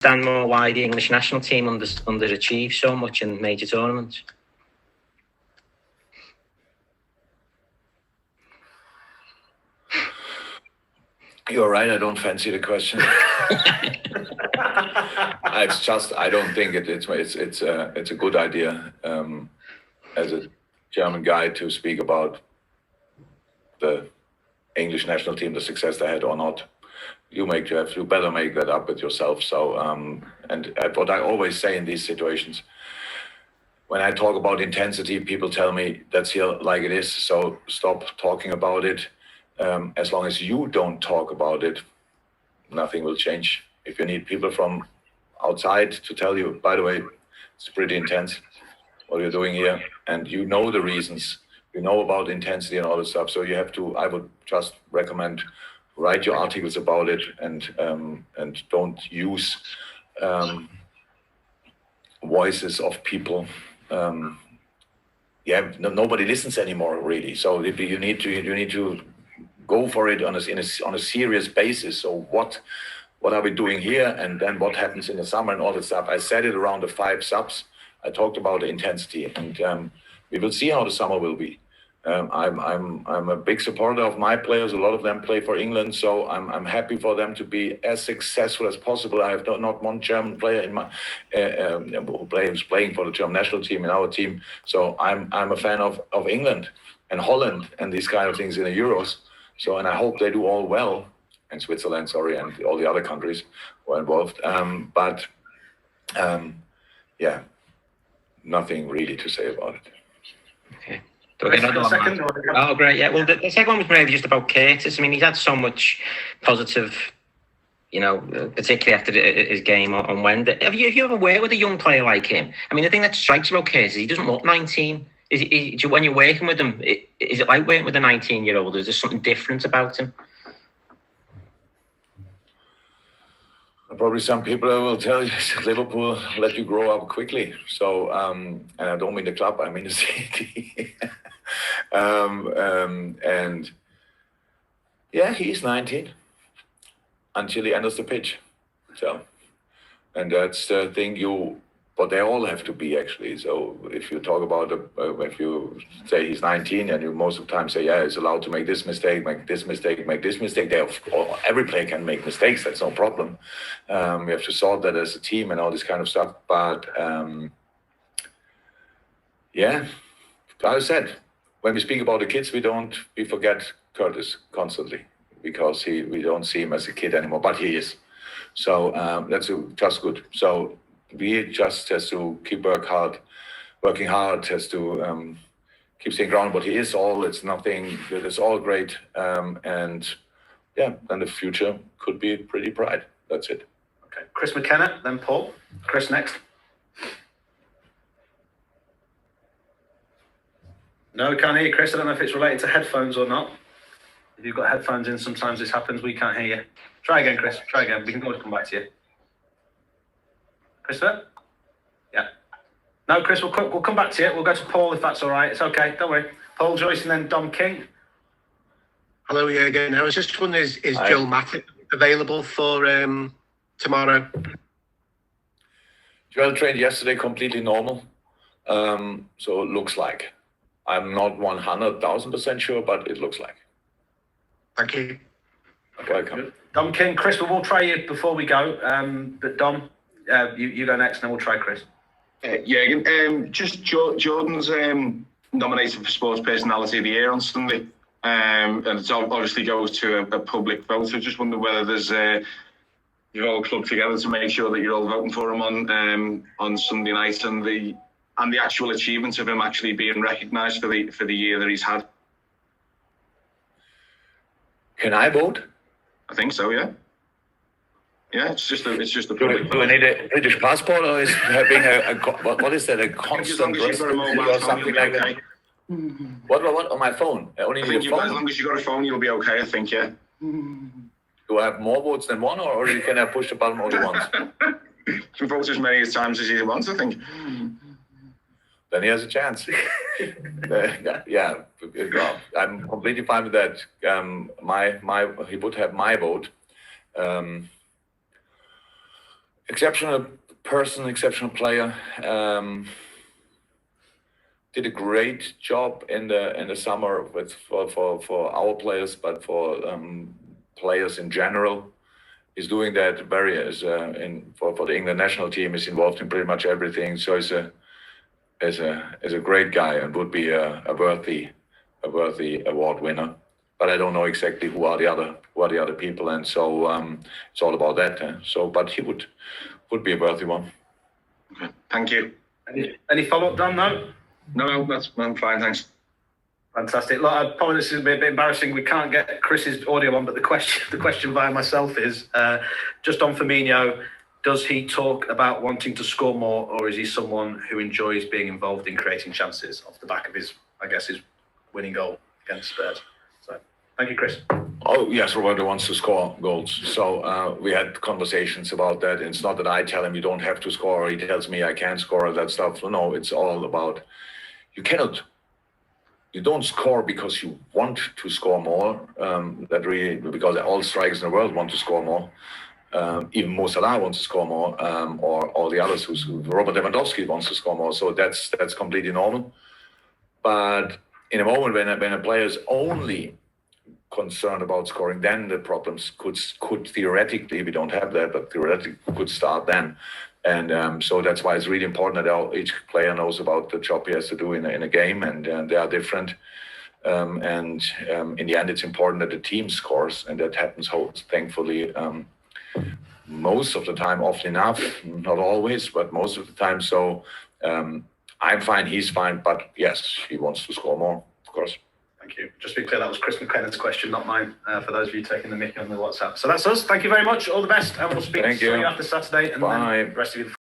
understand more why the English national team underachieve so much in major tournaments? You're right. I don't fancy the question. It's just I don't think it's a good idea as a German guy to speak about the English national team, the success they had or not. You better make that up with yourself. So and what I always say in these situations, when I talk about intensity, people tell me that's here like it is. So stop talking about it. As long as you don't talk about it, nothing will change. If you need people from outside to tell you, by the way, it's pretty intense what you're doing here, and you know the reasons, you know about intensity and all this stuff. So I would just recommend write your articles about it and don't use voices of people. Nobody listens anymore, really. So you need to go for it on a serious basis. So what are we doing here, and then what happens in the summer and all that stuff. I said it around the 5 subs. I talked about the intensity, and we will see how the summer will be. I'm a big supporter of my players. A lot of them play for England, so I'm happy for them to be as successful as possible. I have not one German player in my who's playing for the German national team in our team. So I'm a fan of England and Holland and these kind of things in the Euros. So, and I hope they do all well, and Switzerland, and all the other countries were involved. Nothing really to say about it. Okay. Oh, great. Yeah. Well, the second one was maybe just about Curtis. I mean, he's had so much positive, particularly after his game on Wednesday. Have you ever worked with a young player like him? I mean, the thing that strikes about Curtis is he doesn't look 19. When you're working with him, is it like working with a 19-year-old? Is there something different about him? Probably some people will tell you Liverpool let you grow up quickly. So, and I don't mean the club, I mean the city. And yeah, he's 19 until he enters the pitch. So, and that's the thing but they all have to be, actually. So if you talk about, if you say he's 19 and you most of the time say, yeah, he's allowed to make this mistake, make this mistake, every player can make mistakes, that's no problem. We have to solve that as a team and all this kind of stuff. But yeah, as I said, when we speak about the kids, we forget Curtis constantly because we don't see him as a kid anymore, but he is. So that's just good. So we just has to keep working hard, has to keep staying grounded. But he is it's all great. And yeah, then the future could be pretty bright. That's it. Okay, Chris McKenna, then Paul. Chris next. No, we can't hear you, Chris. I don't know if it's related to headphones or not. If you've got headphones in, sometimes this happens. We can't hear you. Try again, Chris. Try again. We can always come back to you. Christopher? Yeah. No, Chris, we'll come back to you. We'll go to Paul if that's all right. It's okay. Don't worry. Paul Joyce and then Dom King. Hello, again. I was just wondering, is Joel Matip available for tomorrow? Joel trained yesterday completely normal. So it looks like. I'm not 100,000% sure, but it looks like. Thank you. Okay, welcome. Dom King, Chris, we'll try you before we go. But Dom, you go next, and then we'll try Chris. Just Jordan's nominated for Sports Personality of the Year on Sunday, and it obviously goes to a public vote. So just wonder whether there's you're all clubbed together to make sure that you're all voting for him on Sunday night, and the actual achievements of him actually being recognised for the year that he's had. Can I vote? I think so. Yeah. Yeah, it's just a public. Do I need a British passport, or is having what is that, a constant or something like that? What on my phone? I only need a phone. As long as you got a phone, you'll be okay. I think, yeah. Do I have more votes than one, or can I push the button only once? You can vote as many times as he wants, I think. Then he has a chance. Yeah, I'm completely fine with that. He would have my vote. exceptional person, exceptional player. Did a great job in the summer for our players, but for players in general. He's doing that for the England national team. He's involved in pretty much everything. So he's a great guy and would be a worthy award winner. But I don't know exactly who are the other people, and so it's all about that. But he would be a worthy one. Okay, thank you. Any follow-up, Dan? No? No, I'm fine, thanks. Fantastic. Look, I apologize, this is a bit embarrassing. We can't get Chris's audio on, but the question via myself is just on Firmino. Does he talk about wanting to score more, or is he someone who enjoys being involved in creating chances off the back of his winning goal against Spurs? So, thank you, Chris. Oh yes, Roberto wants to score goals. So we had conversations about that. It's not that I tell him you don't have to score, or he tells me I can't score, or that stuff. No, it's all about you don't score because you want to score more. Because all strikers in the world want to score more. Even Mo Salah wants to score more, or all the others. Robert Lewandowski wants to score more. So that's completely normal. But in a moment when a player is only concerned about scoring, then the problems could theoretically, we don't have that, but theoretically could start then. And so that's why it's really important that each player knows about the job he has to do in a game, and they are different. In the end, it's important that the team scores, and that happens, thankfully, most of the time, often enough, not always, but most of the time. So I'm fine, he's fine, but yes, he wants to score more, of course. Thank you. Just to be clear, that was Chris McLennan's question, not mine, for those of you taking the mickey on the WhatsApp. So that's us. Thank you very much. All the best, and we'll speak to you after Saturday. And Bye. then the rest of you.